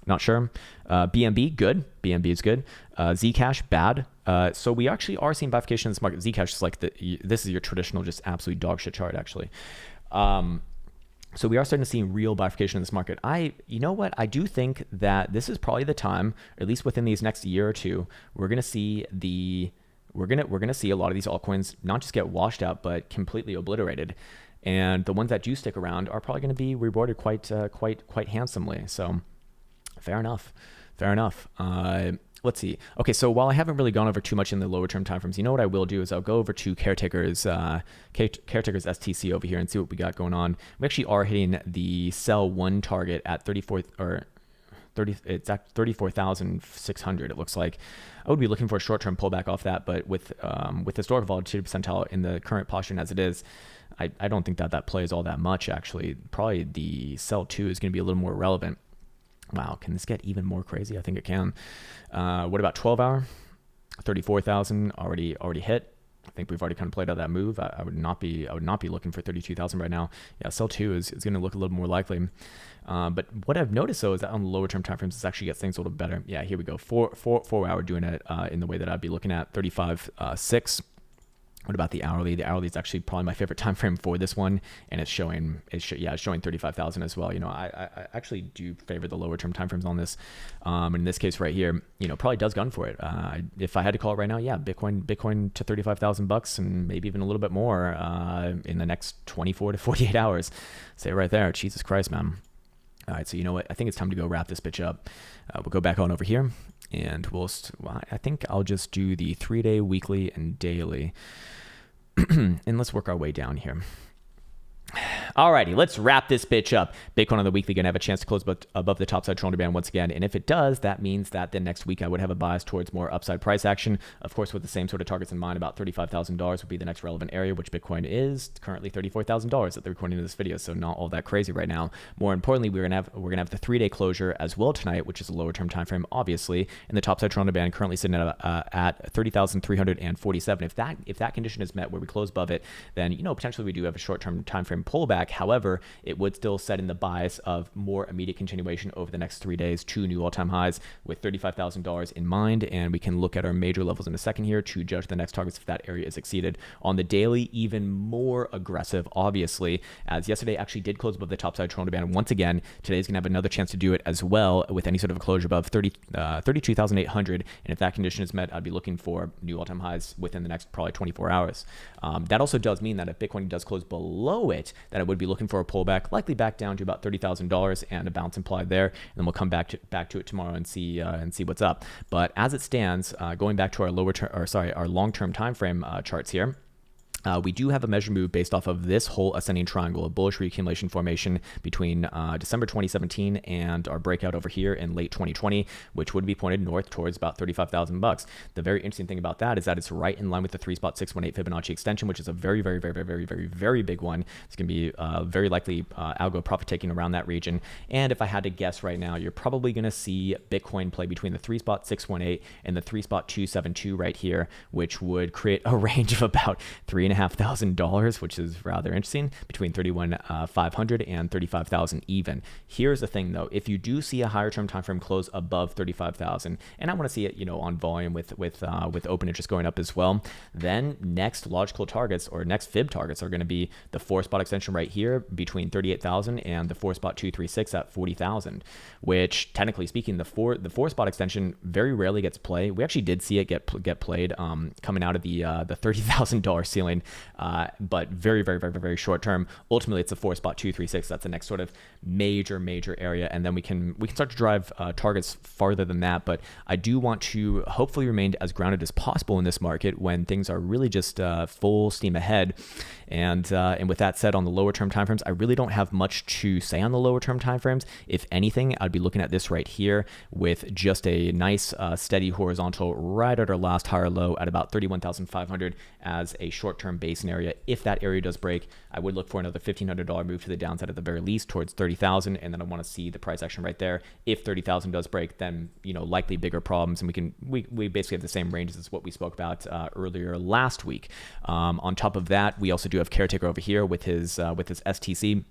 not sure. BNB, good. BNB is good. Zcash, bad. So we actually are seeing bifurcation in this market. Zcash is like this is your traditional, just absolute dog shit chart actually. So we are starting to see real bifurcation in this market. You know what? I do think that this is probably the time, at least within these next year or two, we're gonna see we're gonna see a lot of these altcoins not just get washed out, but completely obliterated. And the ones that do stick around are probably going to be rewarded quite handsomely. So fair enough. Let's see. Okay, so while I haven't really gone over too much in the lower term timeframes, you know what I will do is I'll go over to Caretaker's STC over here and see what we got going on. We actually are hitting the sell one target at 34 or 30. It's at 34,600. It looks like. I would be looking for a short-term pullback off that, but with historical volatility percentile in the current posture as it is, I don't think that plays all that much actually. Probably the sell 2 is going to be a little more relevant. Wow, can this get even more crazy? I think it can. What about 12 hour? 34,000 already hit. I think we've already kind of played out that move. I would not be looking for 32,000 right now. Yeah, sell 2 is going to look a little more likely. But what I've noticed though is that on the lower term timeframes, this actually gets things a little better. Yeah, here we go. 4 hour doing it in the way that I'd be looking at 35.6. What about the hourly? The hourly is actually probably my favorite time frame for this one, and it's showing 35,000 as well. You know, I actually do favor the lower term timeframes on this. In this case right here, you know, probably does gun for it. If I had to call it right now, yeah, Bitcoin to $35,000 and maybe even a little bit more in the next 24 to 48 hours. Say it right there. Jesus Christ, man. All right, so you know what? I think it's time to go wrap this bitch up. We'll go back on over here, and I think I'll just do the 3-day, weekly, and daily. And let's work our way down here. Alrighty, let's wrap this bitch up. Bitcoin on the weekly gonna have a chance to close above the topside shoulder band once again, and if it does, that means that the next week I would have a bias towards more upside price action. Of course, with the same sort of targets in mind, about $35,000 would be the next relevant area, which Bitcoin is currently $34,000 at the recording of this video, so not all that crazy right now. More importantly, we're gonna have the 3-day closure as well tonight, which is a lower term time frame, obviously, and the topside shoulder band currently sitting at 30,347. If that condition is met, where we close above it, then you know potentially we do have a short term time frame pullback. However, it would still set in the bias of more immediate continuation over the next 3 days to new all-time highs with $35,000 in mind. And we can look at our major levels in a second here to judge the next targets if that area is exceeded. On the daily, even more aggressive, obviously, as yesterday actually did close above the topside Toronto band once again. Today's going to have another chance to do it as well with any sort of a closure above 32,800. And if that condition is met, I'd be looking for new all-time highs within the next probably 24 hours. That also does mean that if Bitcoin does close below it, that I would be looking for a pullback, likely back down to about $30,000 and a bounce implied there. And then we'll come back to it tomorrow and see what's up. But as it stands, going back to our our long-term time frame charts here. We do have a measure move based off of this whole ascending triangle, a bullish reaccumulation formation between December 2017 and our breakout over here in late 2020, which would be pointed north towards about $35,000. The very interesting thing about that is that it's right in line with the 3.618 Fibonacci extension, which is a very, very, very, very, very, very big one. It's going to be very likely algo profit taking around that region. And if I had to guess right now, you're probably going to see Bitcoin play between the 3.618 and the 3.272 right here, which would create a range of about $3,500, which is rather interesting, between 31,500 and 35,000 even. Here's the thing though, if you do see a higher term time frame close above 35,000, and I want to see it, you know, on volume with open interest going up as well, then next logical targets or next fib targets are going to be the 4 spot extension right here between 38,000 and the 4 spot 236 at 40,000, which technically speaking, the four spot extension very rarely gets play. We actually did see it get played coming out of the $30,000 ceiling, but very, very, very, very short term. Ultimately, it's a 4 spot 236. That's the next sort of major area, and then we can start to drive targets farther than that. But I do want to hopefully remain as grounded as possible in this market when things are really just full steam ahead. And with that said, on the lower term timeframes, I really don't have much to say on the lower term timeframes. If anything, I'd be looking at this right here with just a nice steady horizontal right at our last higher low at about 31,500 as a short-term base area. If that area does break, I would look for another $1,500 move to the downside at the very least towards 30,000, and then I want to see the price action right there. If 30,000 does break, then likely bigger problems, and we basically have the same ranges as what we spoke about earlier last week. On top of that, we also do have Caretaker over here with his STC.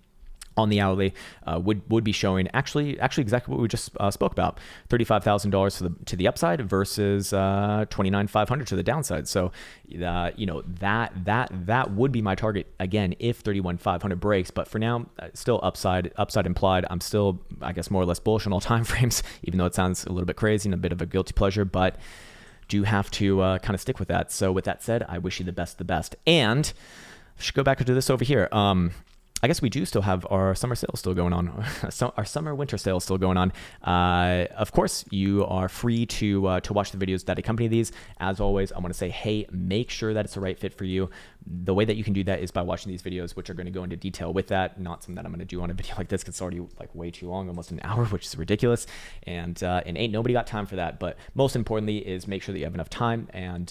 on the hourly would be showing actually exactly what we just spoke about: $35,000 to the upside versus 29,500 to the downside. So that would be my target again if 31,500 breaks. But for now, still upside implied. I'm still, I guess, more or less bullish on all time frames, even though it sounds a little bit crazy and a bit of a guilty pleasure, but do have to kind of stick with that. So with that said, I wish you the best. And I should go back into this over here. I guess we do still have our summer sale still going on. Our summer winter sale still going on. Of course, you are free to watch the videos that accompany these. As always, I want to say, hey, make sure that it's the right fit for you. The way that you can do that is by watching these videos, which are going to go into detail with that. Not something that I'm going to do on a video like this, because it's already like way too long, almost an hour, which is ridiculous. And ain't nobody got time for that. But most importantly is make sure that you have enough time and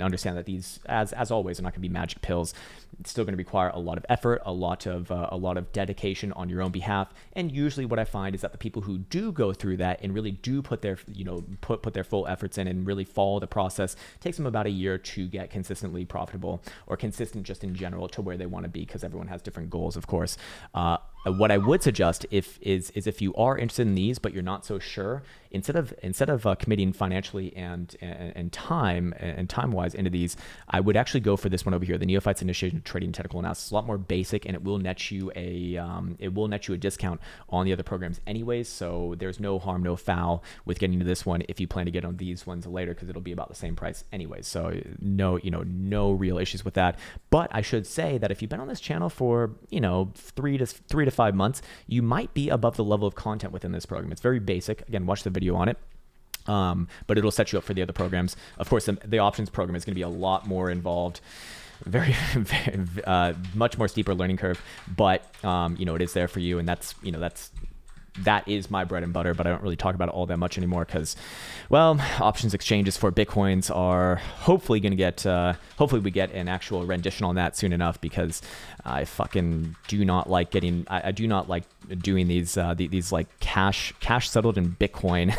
understand that these, as always, are not going to be magic pills. It's still going to require a lot of effort, a lot of dedication on your own behalf. And usually what I find is that the people who do go through that and really do put their put their full efforts in and really follow the process, takes them about a year to get consistently profitable, or consistent just in general to where they want to be, because everyone has different goals, of course. What I would suggest is if you are interested in these but you're not so sure, instead of committing financially and time wise into these, I would actually go for this one over here, the Neophytes Initiation of Trading Technical Analysis. A lot more basic, and it will net you a discount on the other programs anyways. So there's no harm, no foul with getting to this one if you plan to get on these ones later, because it'll be about the same price anyways. So no real issues with that. But I should say that if you've been on this channel for 3 to 5 months, you might be above the level of content within this program. It's very basic. Again, watch the video on it. But it'll set you up for the other programs. Of course, the options program is going to be a lot more involved, very much more steeper learning curve. But it is there for you, and that is my bread and butter. But I don't really talk about it all that much anymore, because, well, options exchanges for Bitcoins are hopefully going to get, hopefully we get an actual rendition on that soon enough, because I fucking do not like getting, I do not like doing these like cash settled in Bitcoin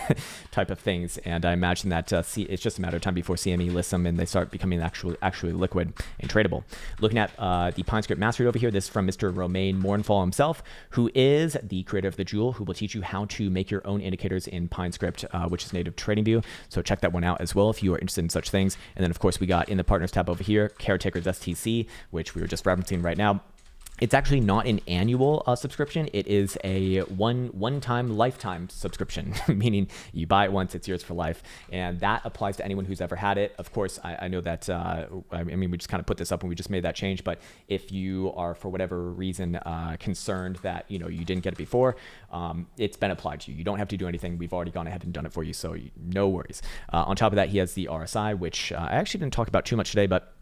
type of things. And I imagine that it's just a matter of time before CME lists them and they start becoming actually liquid and tradable. Looking at the PineScript Mastery over here, this is from Mr. Romain Mournfall himself, who is the creator of the Joule, who will teach you how to make your own indicators in PineScript, which is native TradingView. So check that one out as well if you are interested in such things. And then, of course, we got in the Partners tab over here, Caretaker's STC, which we were just referencing right now. It's actually not an annual subscription. It is a one-time lifetime subscription, meaning you buy it once, it's yours for life. And that applies to anyone who's ever had it. Of course, I know that, we just kind of put this up when we just made that change. But if you are, for whatever reason, concerned that, you didn't get it before, it's been applied to you. You don't have to do anything. We've already gone ahead and done it for you, so no worries. On top of that, he has the RSI, which I actually didn't talk about too much today, but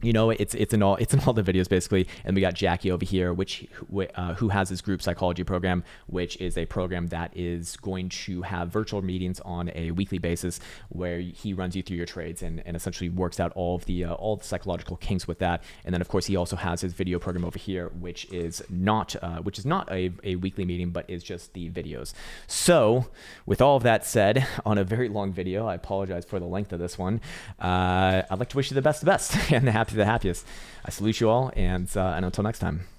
it's in all the videos basically. And we got Jackie over here, who has his group psychology program, which is a program that is going to have virtual meetings on a weekly basis, where he runs you through your trades and essentially works out all the psychological kinks with that. And then, of course, he also has his video program over here, which is not a weekly meeting, but is just the videos. So with all of that said, on a very long video, I apologize for the length of this one. I'd like to wish you the best and the happiest. I salute you all, and until next time.